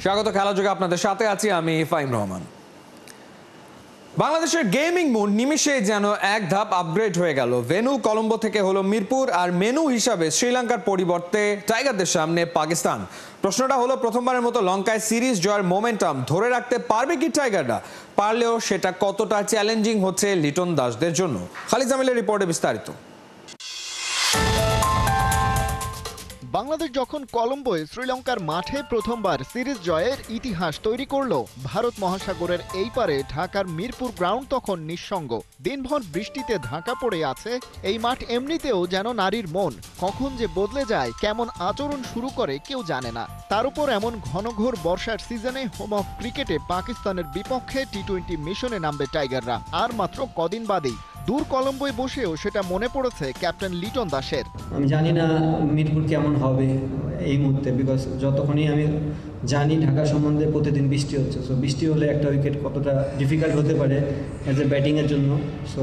স্বাগত খেলা যোগে আপনাদের সাথে আছি আমি ফাইম রহমান। বাংলাদেশের গেমিং মুড নিমিশেই যেন এক ধাপ আপগ্রেড হয়ে গেল। ভেন্যু কলম্বো থেকে হলো মিরপুর, আর মেনু হিসাবে শ্রীলঙ্কার পরিবর্তে টাইগারদের সামনে পাকিস্তান। প্রশ্নটা হলো, প্রথমবারের মতো লঙ্কায় সিরিজ জয়ের মোমেন্টাম ধরে রাখতে পারবে কি টাইগাররা? পারলেও সেটা কতটা চ্যালেঞ্জিং হচ্ছে লিটন দাসদের জন্য? খালিদ জামিলের রিপোর্টে বিস্তারিত। বাংলাদেশ যখন কলম্বোয় শ্রীলঙ্কার মাঠে প্রথমবার সিরিজ জয়ের ইতিহাস তৈরি করল, ভারত মহাসাগরের এই পারে ঢাকার মিরপুর গ্রাউন্ড তখন নিঃসঙ্গ। দিনভর বৃষ্টিতে ঢাকা পড়ে আছে এই মাঠ। এমনিতেও যেন নারীর মন কখন যে বদলে যায়, কেমন আচরণ শুরু করে কেউ জানে না। তার উপর এমন ঘনঘোর বর্ষার সিজনে হোম অফ ক্রিকেটে পাকিস্তানের বিপক্ষে টি-20 মিশনে নামবে টাইগাররা। আর মাত্র কদিন বাদেই দূর কলম্বোয় বসেও সেটা মনে পড়েছে ক্যাপ্টেন লিটন দাসের। আমি জানি না মিরপুর কেমন হবে এই মুহূর্তে, বিকজ যতক্ষণই আমি জানি ঢাকা সম্বন্ধে প্রতিদিন বৃষ্টি হচ্ছে। সো বৃষ্টি হলে একটা উইকেট কতটা ডিফিকাল্ট হতে পারে অ্যাজ এ ব্যাটিংয়ের জন্য। সো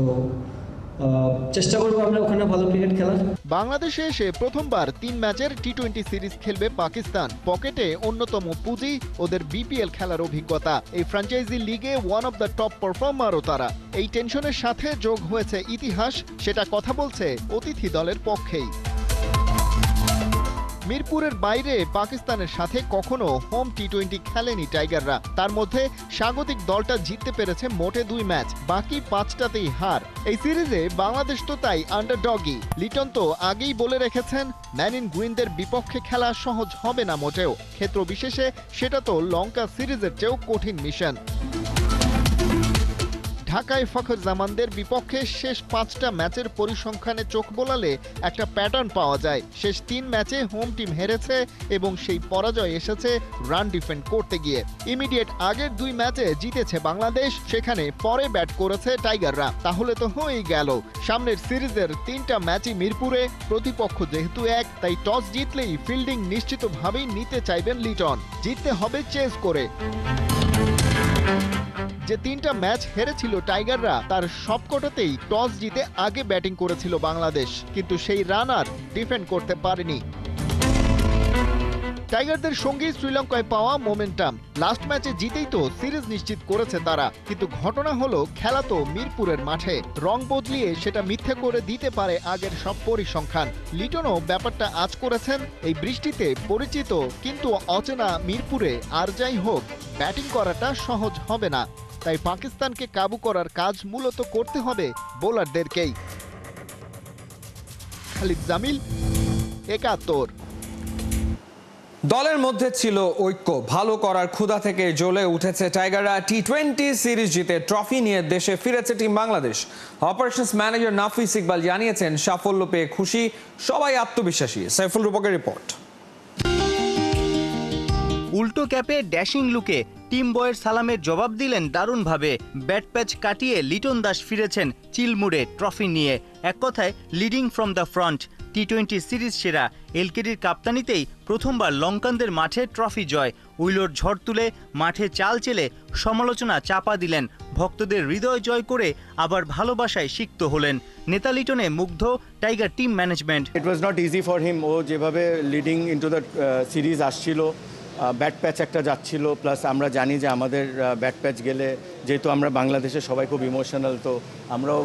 চেষ্টা করবো আমরা ওখানে ভালো ক্রিকেট খেলার। বাংলাদেশে এসে প্রথমবার 3 ম্যাচের টি-20 সিরিজ খেলবে পাকিস্তান। পকেটে অন্যতম পুঁজি ওদের বিপিএল খেলার অভিজ্ঞতা। এই ফ্র্যাঞ্চাইজি লিগে ওয়ান অফ দ্য টপ পারফর্মারও তারা। এই টেনশনের সাথে যোগ হয়েছে ইতিহাস, সেটা কথা বলছে অতিথি দলের পক্ষেই। মিরপুরের বাইরে পাকিস্তানের সাথে কখনো হোম টি-20 খেলেনি টাইগাররা। তার মধ্যে স্বাগতিক দলটা জিততে পেরেছে মোটে 2 ম্যাচ, বাকি 5টাতেই হার। এই সিরিজে বাংলাদেশ তো তাই আন্ডারডগই। লিটন তো আগেই বলে রেখেছেন ম্যান ইন গ্রিনদের বিপক্ষে খেলা সহজ হবে না মোটেও। ক্ষেত্র বিশেষে সেটা তো লঙ্কা সিরিজের চেয়েও কঠিন মিশন। ঢাকায় ফখর জামানদের বিপক্ষে শেষ 5টা ম্যাচের পরিসংখ্যানে চোখ বোলালে একটা প্যাটার্ন পাওয়া যায়। শেষ 3 ম্যাচে হোম টিম হেরেছে এবং সেই পরাজয় এসেছে রান ডিফেন্ড করতে গিয়ে। ইমিডিয়েট আগের 2 ম্যাচে জিতেছে বাংলাদেশ, সেখানে পরে ব্যাট করেছে টাইগাররা। তাহলে তো হয়েই গেল। সামনের সিরিজের 3টা ম্যাচই মিরপুরে, প্রতিপক্ষ যেহেতু এক, তাই টস জিতলেই ফিল্ডিং নিশ্চিতভাবেই নিতে চাইবেন লিটন। জিততে হবে চেজ করে। যে 3টা ম্যাচ হেরেছিল টাইগাররা, তার সবকটাতেই টস জিতে আগে ব্যাটিং করেছিল বাংলাদেশ, কিন্তু সেই রান আর ডিফেন্ড করতে পারেনি। টাইগারদের সঙ্গেই শ্রীলঙ্কায় পাওয়া মোমেন্টাম। লাস্ট ম্যাচে জিতেই তো সিরিজ নিশ্চিত করেছে তারা, কিন্তু ঘটনা হলো খেলা তো মিরপুরের মাঠে। রং বদলিয়ে সেটা মিথ্যে করে দিতে পারে আগের সব পরিসংখ্যান। লিটনও ব্যাপারটা আজ করেছেন। এই বৃষ্টিতে পরিচিত কিন্তু অচেনা মিরপুরে আর যাই হোক, ব্যাটিং করাটা সহজ হবে না। তাই পাকিস্তানকে কাবু করার কাজ মূলত করতে হবে বোলারদেরকেই। খালিদ জামিল, ৭১। দলের মধ্যে ছিল ঐক্য, ভালো করার ক্ষুধা থেকে জ্বলে উঠেছে টাইগাররা। টি-20 সিরিজ জিতে ট্রফি নিয়ে দেশে ফিরেছে টিম বাংলাদেশ। অপারেশনস ম্যানেজার নাফিস ইকবাল জানিয়েছেন, সাফল্য পেয়ে খুশি, সবাই আত্মবিশ্বাসী। সাইফুল রূপকের রিপোর্ট। উল্টো ক্যাপে ড্যাশিং লুকে টিম বয়ের সালামের জবাব দিলেন দারুণভাবে। ব্যাট প্যাচ কাটিয়ে লিটন দাস ফিরেছেন চিলমুড়ে ট্রফি নিয়ে। এক কথায় লিডিং ফ্রম দ্য ফ্রন্ট। টি-20 সিরিজ সেরা এলকেডির কাপ্তানিতেই প্রথমবার লঙ্কানদের মাঠে ট্রফি জয়। উইলোর ঝড় তুলে মাঠে চাল চেলে সমালোচনা চাপা দিলেন। ভক্তদের হৃদয় জয় করে আবার ভালোবাসায় সিক্ত হলেন। নেতা লিটনে মুগ্ধ tiger team management. It was not easy for him. ও যেভাবে লিডিং ইনটু দ্য সিরিজ আসছিল, ব্যাট প্যাচ একটা যাচ্ছিল, প্লাস আমরা জানি যে আমাদের ব্যাট প্যাচ গেলে, যেহেতু আমরা বাংলাদেশে সবাই খুব ইমোশনাল, তো আমরাও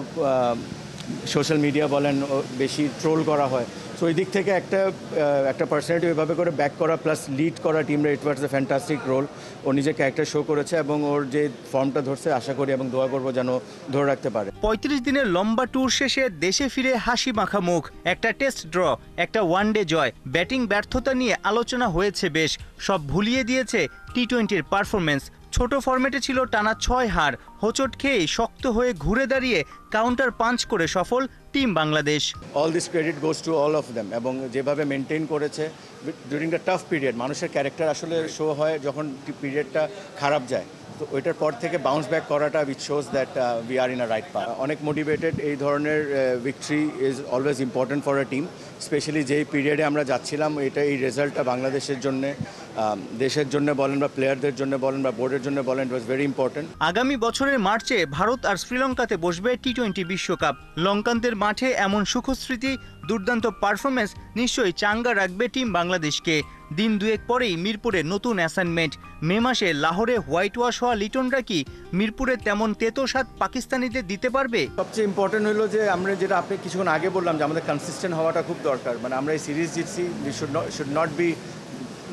সোশ্যাল মিডিয়া বলেন বেশি ট্রোল করা হয়। সো ওই দিক থেকে একটা পার্সোনালিটি ওইভাবে করে ব্যাক করা প্লাস লিড করা টিমরা, ইট ওয়াজ এ ফ্যান্টাস্টিক রোল। ও নিজে ক্যারেক্টার শো করেছে এবং ওর যে ফর্মটা ধরছে, আশা করি এবং দোয়া করবো যেন ধরে রাখতে পারে। 35 দিনের লম্বা ট্যুর শেষে দেশে ফিরে হাসি মাখা মুখ। একটা টেস্ট ড্র, একটা ওয়ানডে জয়। ব্যাটিং ব্যর্থতা নিয়ে আলোচনা হয়েছে বেশ, সব ভুলিয়ে দিয়েছে টি-20 পারফরমেন্স। ছোট ফরম্যাটে ছিল টানা 6 হার। হোঁচট খেয়ে শক্ত হয়ে ঘুরে দাঁড়িয়ে কাউন্টার পাঞ্চ করে সফল team Bangladesh. All this credit goes to all of them. এবং যেভাবে মেনটেন করেছে ডিউরিং দ্য টাফ পিরিয়ড, মানুষের ক্যারেক্টার আসলে শো হয় যখন পিরিয়ডটা খারাপ যায়। তো ওইটার পর থেকে বাউন্স ব্যাক করাটা which shows that we are in a right path. অনেক মোটিভেটেড। এই ধরনের victory is always important for a team, specially যেই পিরিয়ডে আমরা যাচ্ছিলাম। এই রেজাল্টটা বাংলাদেশের জন্য, দেশের জন্য বলেন বা প্লেয়ারদের জন্য বলেন বা বোর্ডের জন্য বলেন, ইট ওয়াজ ভেরি ইম্পর্টেন্ট। আগামী বছরের মার্চে ভারত আর শ্রীলঙ্কাতে বসবে টি-20 বিশ্বকাপ। লঙ্কানদের মাঠে এমন সুখস্মৃতি, দুর্দান্ত পারফরমেন্স নিশ্চয়ই চাঙ্গা রাখবে টিম বাংলাদেশকে। দিন দুয়েক পরেই মিরপুরে নতুন অ্যাসাইনমেন্ট। মে মাসে লাহোরে হোয়াইট ওয়াশ হওয়া লিটনরা কি মিরপুরে তেমন তেতো স্বাদ পাকিস্তানিদের দিতে পারবে? সবচেয়ে ইম্পর্টেন্ট হলো যে আমরা যেটা আপনি কিছুক্ষণ আগে বললাম যে আমাদের কনসিস্টেন্ট হওয়াটা খুব দরকার। মানে আমরা এই সিরিজ জিতছি, উই শুড নট বি,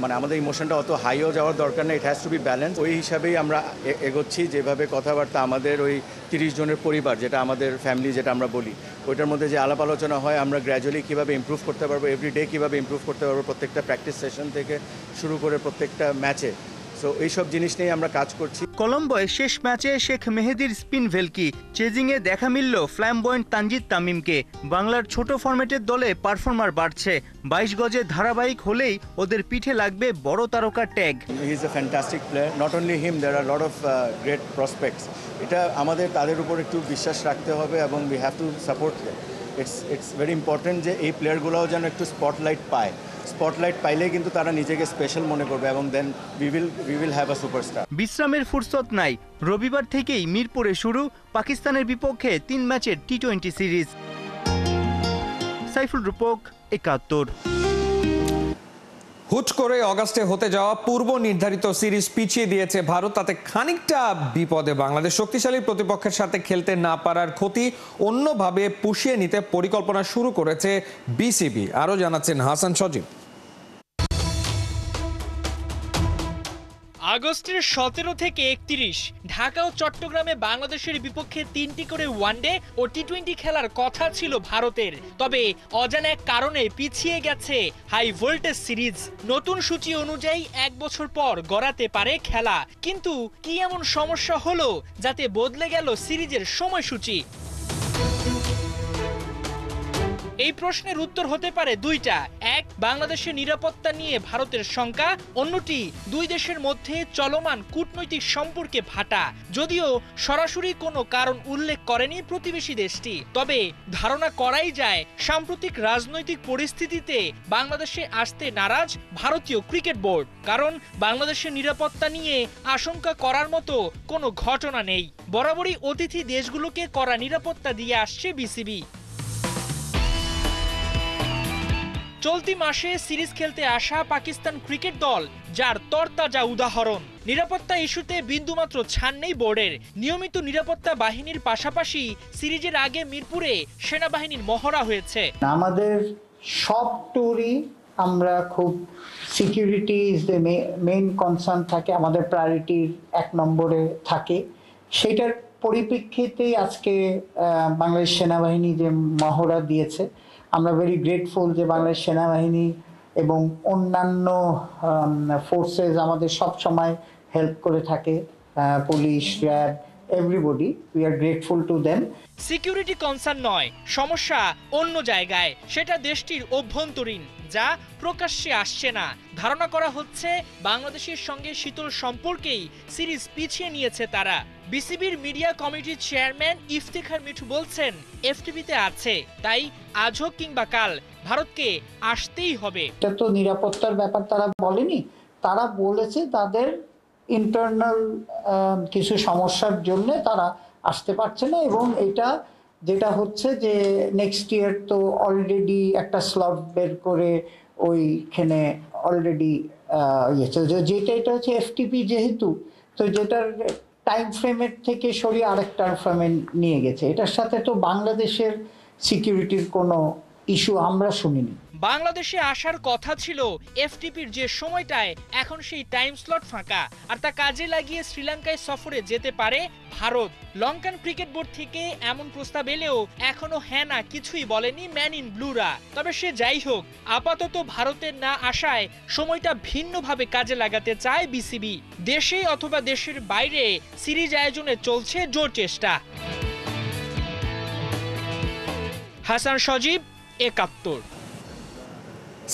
মানে আমাদের ইমোশনটা অত হাইও যাওয়ার দরকার নেই, it has to be balance. ওই হিসাবেই আমরা এগোচ্ছি, যেভাবে কথাবার্তা আমাদের ওই 30 জনের পরিবার, যেটা আমাদের ফ্যামিলি যেটা আমরা বলি, ওইটার মধ্যে যে আলাপ আলোচনা হয় আমরা গ্র্যাজুয়ালি কীভাবে ইমপ্রুভ করতে পারবো, এভরিডে কীভাবে ইমপ্রুভ করতে পারবো, প্রত্যেকটা প্র্যাকটিস সেশন থেকে শুরু করে প্রত্যেকটা ম্যাচে। সো এইসব জিনিস নিয়ে আমরা কাজ করছি। কলম্বোয় শেষ ম্যাচে শেখ মেহেদীর স্পিন ভেলকি, চেজিংয়ে দেখা মিলল ফ্ল্যামবয়েন্ট তানজিদ তামিমকে। বাংলার ছোট ফরম্যাটের দলে পারফর্মার বাড়ছে। 22 গজে ধারাবাহিক হলেই ওদের পিঠে লাগবে বড় তারকার tag. He is a fantastic player, not only him, there are lot of great prospects. এটা আমাদের তাদের উপর একটু বিশ্বাস রাখতে হবে এবং we have to support them. It's very important যে এই প্লেয়ারগুলোও যেন একটু স্পটলাইট পায়। স্পটলাইট পাইলে কিন্তু তারা নিজেকে স্পেশাল মনে করবে এবং then we will have a superstar. বিশ্রামের ফুরসত নাই। রবিবার থেকেই মিরপুরে শুরু পাকিস্তানের বিপক্ষে 3 ম্যাচের টি-20 সিরিজ। সাইফুল রূপক, 71। হুট করে অগাস্টে হতে যাওয়া পূর্ব নির্ধারিত সিরিজ পিছিয়ে দিয়েছে ভারত। তাতে খানিকটা বিপদে বাংলাদেশ। শক্তিশালী প্রতিপক্ষের সাথে খেলতে না পারার ক্ষতি অন্যভাবে পুষিয়ে নিতে পরিকল্পনা শুরু করেছে বিসিবি। আরও জানাচ্ছেন হাসান সজীব। আগস্টের 17 থেকে 31 ঢাকা ও চট্টগ্রামে বাংলাদেশের বিপক্ষে 3টি করে ওয়ানডে ও টি-20 খেলার কথা ছিল ভারতের। তবে অজানা এক কারণে পিছিয়ে গেছে হাই ভোল্টেজ সিরিজ। নতুন সূচি অনুযায়ী 1 বছর পর গড়াতে পারে খেলা, কিন্তু কি এমন সমস্যা হলো যাতে বদলে গেল সিরিজের সময়সূচি? এই প্রশ্নের উত্তর হতে পারে দুইটা। এক, বাংলাদেশের নিরাপত্তা নিয়ে ভারতের শঙ্কা, অন্যটি দুই দেশের মধ্যে চলমান কূটনৈতিক সম্পর্কে ভাটা। যদিও সরাসরি কোনো কারণ উল্লেখ করেনি প্রতিবেশী দেশটি, তবে ধারণা করাই যায় সাম্প্রতিক রাজনৈতিক পরিস্থিতিতে বাংলাদেশে আসতে নারাজ ভারতীয় ক্রিকেট বোর্ড। কারণ বাংলাদেশের নিরাপত্তা নিয়ে আশঙ্কা করার মতো কোনো ঘটনা নেই। বরাবরই অতিথি দেশগুলোকে কড়া নিরাপত্তা দিয়ে আসছে বিসিবি। চলতি মাসে সিরিজ খেলতে আসা পাকিস্তান ক্রিকেট দল যার তরতাজা উদাহরণ। নিরাপত্তা ইস্যুতে বিন্দুমাত্র ছাড় নেই বোর্ডের। নিয়মিত নিরাপত্তা বাহিনীর পাশাপাশি সিরিজের আগে মিরপুরে সেনাবাহিনীর মহড়া হয়েছে। আমাদের সব ট্যুরই আমরা খুব security is the main concern থাকে, আমাদের প্রায়োরিটির 1 নম্বরে থাকে। সেটার পরিপ্রেক্ষিতে আজকে বাংলাদেশ সেনাবাহিনী যে মহড়া দিয়েছে, আমরা ভেরি গ্রেটফুল যে বাংলাদেশ সেনাবাহিনী এবং অন্যান্য ফোর্সেস আমাদের সব সময় হেল্প করে থাকে, police, RAB, everybody, we are grateful to them. Security concern নয়, সমস্যা অন্য জায়গায়। সেটা দেশটির অভ্যন্তরীণ, যা প্রকাশ্যে আসছে না। ধারণা করা হচ্ছে বাংলাদেশের সঙ্গে শীতল সম্পর্কেই সিরিজ পিছিয়ে নিয়েছে তারা। বিসিবির মিডিয়া কমিটির চেয়ারম্যান ইফতেখার মিঠু বলছেন, এফটিপিতে আছে, তাই আজ হোক কিংবা কাল ভারতকে আসতেই হবে। এটা তো নিরাপত্তার ব্যাপার তারা বলেনি, তারা বলেছে তাদের ইন্টারনাল কিছু সমস্যার জন্য তারা আসতে পারছে না। এবং এটা যেটা হচ্ছে যে নেক্সট ইয়ার তো অলরেডি একটা স্লট বের করে ওইখানে অলরেডি যেটা এটা হচ্ছে এফটিপি যেহেতু, তো যেটার টাইম ফ্রেমের থেকে সরিয়ে আরেকটা ফ্রেমে নিয়ে গেছে। এটার সাথে তো বাংলাদেশের সিকিউরিটির কোনো ইস্যু আমরা শুনিনি। বাংলাদেশে আসার কথা ছিল এফটিপির যে সময়টায়, এখন সেই টাইম স্লট ফাঁকা, আর তা কাজে লাগিয়ে শ্রীলঙ্কায় সফরে যেতে পারে ভারত। লঙ্কান ক্রিকেট বোর্ড থেকে এমন প্রস্তাব এলেও এখনো হ্যাঁ না কিছুই বলেনি ম্যান ইন ব্লুরা। তবে সে যাই হোক, আপাতত ভারতের না আসায় সময়টা ভিন্নভাবে কাজে লাগাতে চায় বিসিবি। দেশে অথবা দেশের বাইরে সিরিজ আয়োজনে চলছে জোর চেষ্টা। হাসান সজীব, 71।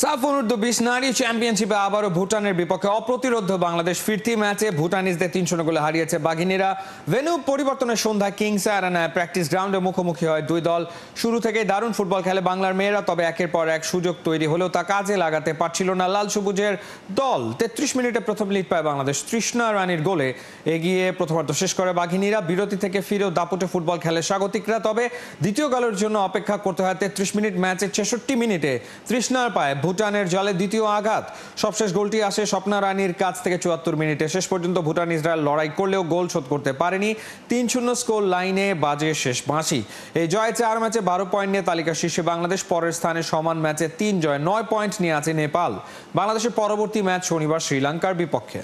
সাফ অনূর্ধ্ব 20 নারী চ্যাম্পিয়নশিপে আবারও ভুটানের বিপক্ষে অপ্রতিরোধ্য বাংলাদেশ। ফিরতি ম্যাচে ভুটানিজদের 3-0 গোলে হারিয়েছে বাঘিনীরা। ভেন্যু পরিবর্তনের সন্ধ্যায় কিংস আরানায় প্র্যাকটিস গ্রাউন্ডে মুখোমুখি হয় দুই দল। শুরু থেকেই দারুণ ফুটবল খেলে বাংলার মেয়েরা, তবে একের পর এক সুযোগ তৈরি হলেও তা কাজে লাগাতে পারছিল না লাল সবুজের দল। 33 মিনিটে প্রথম লিড পায় বাংলাদেশ। তৃষ্ণা রানীর গোলে এগিয়ে প্রথমার্ধ শেষ করে বাঘিনীরা। বিরতি থেকে ফিরেও দাপুটে ফুটবল খেলে স্বাগতিকরা, তবে দ্বিতীয় গোলের জন্য অপেক্ষা করতে হয় 33 মিনিট। ম্যাচের 66 মিনিটে তৃষ্ণার পায় ভুটানের জলে দ্বিতীয় আঘাত। সবশেষ গোলটি আসে স্বপ্না রানীর কাছ থেকে 74 মিনিটে। শেষ পর্যন্ত ভুটান ইসরায়েল লড়াই করলেও গোল শোধ করতে পারেনি। 3-0 স্কোর লাইনে বাজে শেষ বাঁশি। এই জয়ে 4 ম্যাচে 12 পয়েন্ট নিয়ে তালিকা শীর্ষে বাংলাদেশ। পরের স্থানে সমান ম্যাচে 3 জয় 9 পয়েন্ট নিয়ে আছে নেপাল। বাংলাদেশের পরবর্তী ম্যাচ শনিবার শ্রীলঙ্কার বিপক্ষে।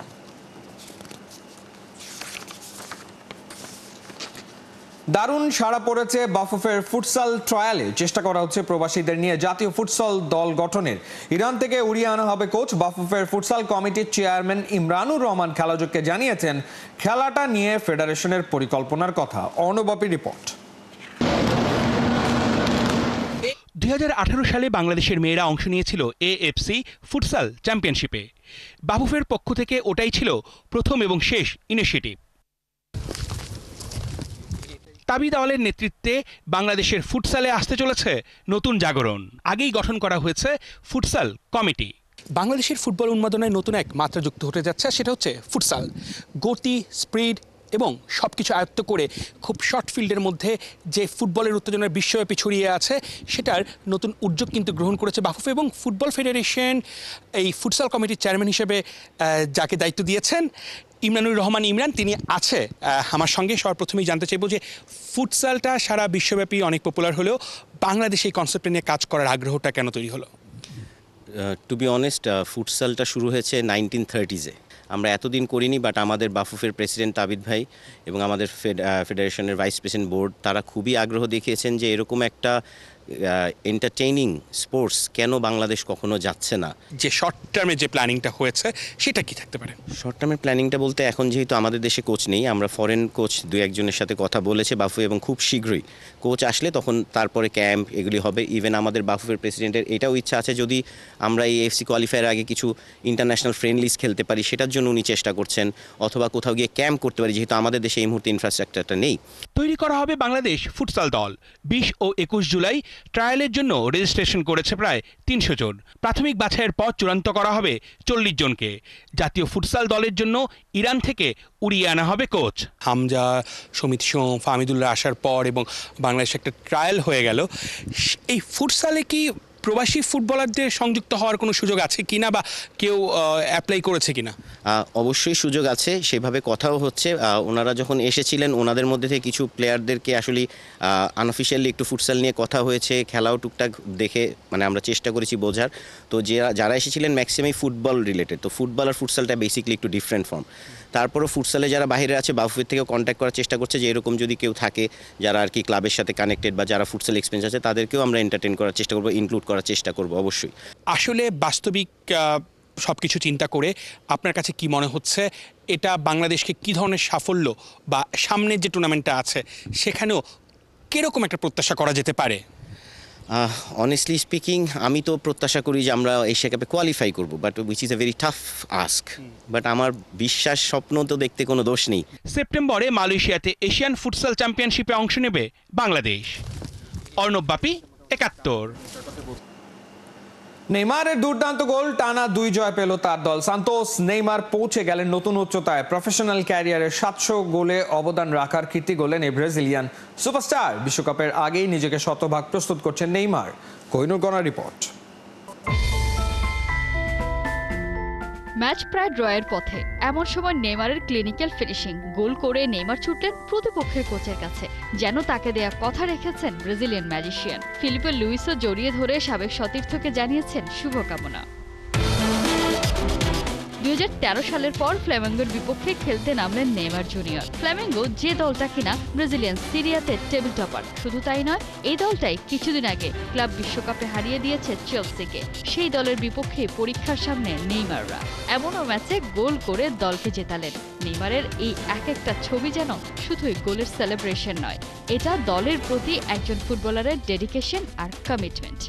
দারুণ সাড়া পড়েছে বাফুফের ফুটসাল ট্রায়ালে। চেষ্টা করা হচ্ছে প্রবাসীদের নিয়ে জাতীয় ফুটসাল দল গঠনের। ইরান থেকে উড়িয়ে আনা হবে কোচ। বাফুফের ফুটসাল কমিটির চেয়ারম্যান ইমরানুর রহমান খেলাযোগকে জানিয়েছেন খেলাটা নিয়ে ফেডারেশনের পরিকল্পনার কথা। অর্ণবাপী রিপোর্ট। 2018 সালে বাংলাদেশের মেয়েরা অংশ নিয়েছিল এএফসি ফুটসাল চ্যাম্পিয়নশিপে। বাফুফের পক্ষ থেকে ওটাই ছিল প্রথম এবং শেষ ইনিশিয়েটিভ। তাবিদ আওয়ালের নেতৃত্বে বাংলাদেশের ফুটসালে আসতে চলেছে নতুন জাগরণ। আগেই গঠন করা হয়েছে ফুটসাল কমিটি। বাংলাদেশের ফুটবল উন্মাদনায় নতুন এক মাত্রা যুক্ত হতে যাচ্ছে, সেটা হচ্ছে ফুটসাল। গতি, স্পিড এবং সব কিছু আয়ত্ত করে খুব শর্ট ফিল্ডের মধ্যে যে ফুটবলের উত্তেজনার বিশ্বব্যাপী ছড়িয়ে আছে, সেটার নতুন উদ্যোগ কিন্তু গ্রহণ করেছে বাফুফে এবং ফুটবল ফেডারেশন। এই ফুটসাল কমিটির চেয়ারম্যান হিসেবে যাকে দায়িত্ব দিয়েছেন ইমরানুর রহমান ইমরান, তিনি আছে আমার সঙ্গে। সর্বপ্রথমেই জানতে চাইব যে ফুটসালটা সারা বিশ্বব্যাপী অনেক পপুলার হলেও বাংলাদেশে এই কনসেপ্ট নিয়ে কাজ করার আগ্রহটা কেন তৈরি হলো? টু বি অনেস্ট, ফুটসালটা শুরু হয়েছে 1930s-এ। আমরা এতদিন করিনি, বাট আমাদের বাফুফের প্রেসিডেন্ট তাবিদ ভাই এবং আমাদের ফেডারেশনের ভাইস প্রেসিডেন্ট বোর্ড তারা খুবই আগ্রহ দেখিয়েছেন যে এরকম একটা এন্টারটেইনিং স্পোর্টস কেন বাংলাদেশ কখনো যাচ্ছে না। যে শর্ট টার্মে যে প্ল্যানিংটা হয়েছে সেটা কি থাকতে পারে? শর্ট টার্মের প্ল্যানিংটা বলতে এখন যেহেতু আমাদের দেশে কোচ নেই, আমরা ফরেন কোচ 2-1 সাথে কথা বলেছে বাফু, এবং খুব শীঘ্রই কোচ আসলে তখন তারপরে ক্যাম্প এগুলি হবে। ইভেন আমাদের বাফুফের প্রেসিডেন্টের এটাও ইচ্ছা আছে যদি আমরা এই এফসি কোয়ালিফায়ার আগে কিছু ইন্টারন্যাশনাল ফ্রেন্ডলিজ খেলতে পারি, সেটার জন্য উনি চেষ্টা করছেন, অথবা কোথাও গিয়ে ক্যাম্প করতে পারি, যেহেতু আমাদের দেশে এই মুহূর্তে ইনফ্রাস্ট্রাকচারটা নেই। তৈরি করা হবে বাংলাদেশ ফুটসাল দল। 20 ও 21 জুলাই ট্রায়ালের জন্য রেজিস্ট্রেশন করেছে প্রায় 300 জন। প্রাথমিক বাছাইয়ের পর চূড়ান্ত করা হবে 40 জনকে। জাতীয় ফুটসাল দলের জন্য ইরান থেকে উড়িয়ে আনা হবে কোচ। হামজা, সমিত সোম, ফাহমিদুল্লাহ আসার পর এবং বাংলাদেশে একটা ট্রায়াল হয়ে গেল। এই ফুটসালে কি প্রবাসী ফুটবলারদের সংযুক্ত হওয়ার কোনো সুযোগ আছে কিনা, বা কেউ অ্যাপ্লাই করেছে কিনা? অবশ্যই সুযোগ আছে, সেভাবে কথাও হচ্ছে। ওনারা যখন এসেছিলেন ওনাদের মধ্যে থেকে কিছু প্লেয়ারদেরকে আসলে আনঅফিশিয়ালি একটু ফুটসাল নিয়ে কথা হয়েছে, খেলাও টুকটাক দেখে মানে আমরা চেষ্টা করেছি বোঝার। তো যারা এসেছিলেন ম্যাক্সিমাম ফুটবল রিলেটেড। তো ফুটবল আর ফুটসালটা বেসিক্যালি একটু ডিফারেন্ট ফর্ম। তারপরও ফুটসালে যারা বাইরে আছে বাফুফের থেকেও কন্ট্যাক্ট করার চেষ্টা করছে যে এরকম যদি কেউ থাকে যারা আর কি ক্লাবের সাথে কানেক্টেড বা যারা ফুটসাল এক্সপিরিয়েন্স আছে, তাদেরকেও আমরা এন্টারটেইন করার চেষ্টা করবো, ইনক্লুড করার চেষ্টা করবো অবশ্যই। আসলে বাস্তবিক সব কিছু চিন্তা করে আপনার কাছে কি মনে হচ্ছে, এটা বাংলাদেশকে কি ধরনের সাফল্য বা সামনের যে টুর্নামেন্টটা আছে সেখানেও কীরকম একটা প্রত্যাশা করা যেতে পারে? অনেস্টলি স্পিকিং, আমি তো প্রত্যাশা করি যে আমরা এশিয়া কাপে কোয়ালিফাই করবো, but which is a very tough ask. But আমার বিশ্বাস, স্বপ্ন তো দেখতে কোনো দোষ নেই। সেপ্টেম্বরে মালয়েশিয়াতে এশিয়ান ফুটসাল চ্যাম্পিয়নশিপে অংশ নেবে বাংলাদেশ। অর্ণব বাপি, 71। নেইমারের দুর্দান্ত গোল, টানা 2 জয় পেল তার দল। সান্তোস নেইমার পৌঁছে গেলেন নতুন উচ্চতায়। প্রফেশনাল ক্যারিয়ারের 700 গোলে অবদান রাখার কীর্তি গড়লেন এই ব্রাজিলিয়ান সুপারস্টার। বিশ্বকাপের আগেই নিজেকে শতভাগ প্রস্তুত করছেন নেইমার। কোহিনুর গনার রিপোর্ট। ম্যাচ প্রায় ড্রয়ের পথে, এমন সময় নেইমারের ক্লিনিক্যাল ফিনিশিং। গোল করে নেইমার ছুটলেন প্রতিপক্ষের কোচের কাছে, যেন তাকে দেয়া কথা রেখেছেন ব্রাজিলিয়ান ম্যাজিশিয়ান। ফিলিপে লুইসও জড়িয়ে ধরে সাবেক সতীর্থকে জানিয়েছেন শুভকামনা। 2013 সালের পর ফ্ল্যামেঙ্গোর বিপক্ষে খেলতে নামলেন নেইমার জুনিয়র। ফ্ল্যামেঙ্গো যে দলটা কিনা ব্রাজিলিয়ান সিরিয়াতে টেবিল টপার। শুধু তাই নয়, এই দলটাই কিছুদিন আগে ক্লাব বিশ্বকাপে হারিয়ে দিয়েছে চেলসিকে। সেই দলের বিপক্ষে পরীক্ষার সামনে নেইমাররা। এমনও ম্যাচে গোল করে দলকে জেতালেন। নেইমারের এই এক একটা ছবি যেন শুধুই গোলের সেলিব্রেশন নয়, এটা দলের প্রতি একজন ফুটবলারের ডেডিকেশন আর কমিটমেন্ট।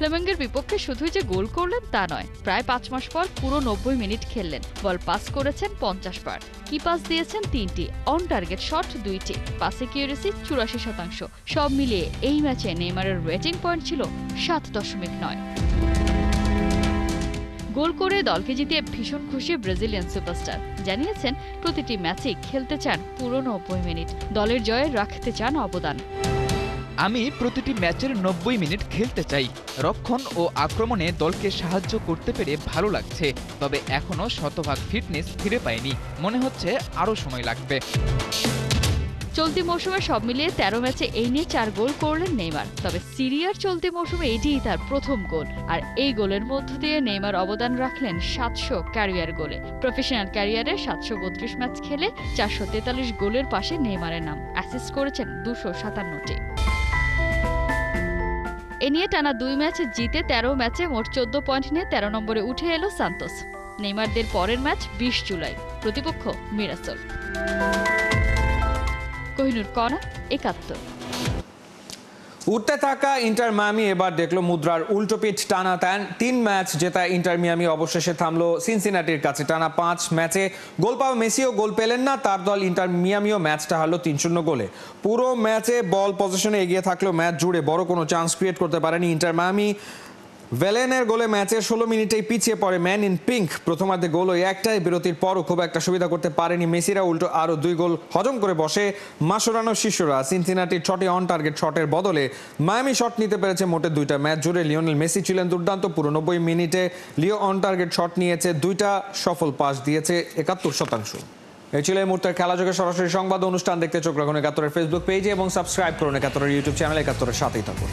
ফ্ল্যামেঙ্গোর বিপক্ষে শুধুই যে গোল করলেন তা নয়, প্রায় 5 মাস পর পুরো 90 মিনিট খেললেন। বল পাস করেছেন 50 বার, কি পাস দিয়েছেন 3টি, অন টার্গেট শট 2টি, পাস অ্যাকিউরেসি 84%। সব মিলিয়ে এই ম্যাচে নেইমারের রেটিং পয়েন্ট ছিল 7.9। গোল করে দলকে জিতিয়ে ভীষণ খুশি ব্রাজিলিয়ান সুপারস্টার। জানিয়েছেন প্রতিটি ম্যাচেই খেলতে চান পুরো 90 মিনিট, দলের জয়ে রাখতে চান অবদান। আমি প্রতিটি ম্যাচের 90 মিনিট খেলতে চাই। রক্ষণ ও আক্রমণে দলকে সাহায্য করতে পেরে ভালো লাগছে, তবে এখনও শতভাগ ফিটনেস ফিরে পাইনি। মনে হচ্ছে আরও সময় লাগবে। চলতি মৌসুমে সব মিলিয়ে 13 ম্যাচে এই নিয়ে 4 গোল করলেন নেইমার। তবে সিরিয়ার চলতি মৌসুমে এটিই তার প্রথম গোল, আর এই গোলের মধ্য দিয়ে নেইমার অবদান রাখলেন 700 ক্যারিয়ার গোলে। প্রফেশনাল ক্যারিয়ারে 732 ম্যাচ খেলে 443 গোলের পাশে নেইমারের নাম। অ্যাসিস্ট করেছেন 257টি। এ নিয়ে টানা 2 ম্যাচে জিতে 13 ম্যাচে মোট 14 পয়েন্ট নিয়ে 13 নম্বরে উঠে এলো সান্তোস। নেইমারদের পরের ম্যাচ 20 জুলাই, প্রতিপক্ষ মিরাসল। কোহিনুর কণা, 71। উঠতে থাকা ইন্টার মিয়ামি এবার দেখলো মুদ্রার উল্টো পিঠ। টানা 3 ম্যাচ জেতা ইন্টার মিয়ামি অবশেষে থামলো সিনসিনাটির কাছে। টানা 5 ম্যাচে গোল পাওয়া মেসিও গোল পেলেন না, তার দল ইন্টার মিয়ামিও ম্যাচটা হারলো 3-0 গোলে। পুরো ম্যাচে বল পজিশনে এগিয়ে থাকলেও ম্যাচ জুড়ে বড় কোনো চান্স ক্রিয়েট করতে পারেনি ইন্টার মিয়ামি। ভেলেনের গোলে ম্যাচের 16 মিনিটেই পিছিয়ে পড়ে ম্যান ইন পিঙ্ক। প্রথমার্ধে গোল ওই একটাই, বিরতির পরও খুব একটা সুবিধা করতে পারেনি মেসিরা, উল্টো আরও 2 গোল হজম করে বসে মাশোরানোর শিষ্যরা। সিনসিনাটির 6টি অন টার্গেট শটের বদলে মায়ামি শট নিতে পেরেছে মোটে 2টা। ম্যাচ জুড়ে লিওনেল মেসি ছিলেন দুর্দান্ত। পুরো 90 মিনিটে লিও অন টার্গেট শট নিয়েছে 2টা, সফল পাস দিয়েছে 71%। এই ছিল এই মুহূর্তের খেলাযোগে সরাসরি সংবাদ অনুষ্ঠান দেখতে চোখ রাখুন 71-এর ফেসবুক পেজে এবং সাবস্ক্রাইব করুন 71-এর ইউটিউব চ্যানেল। 71-এর সাথেই থাকুন।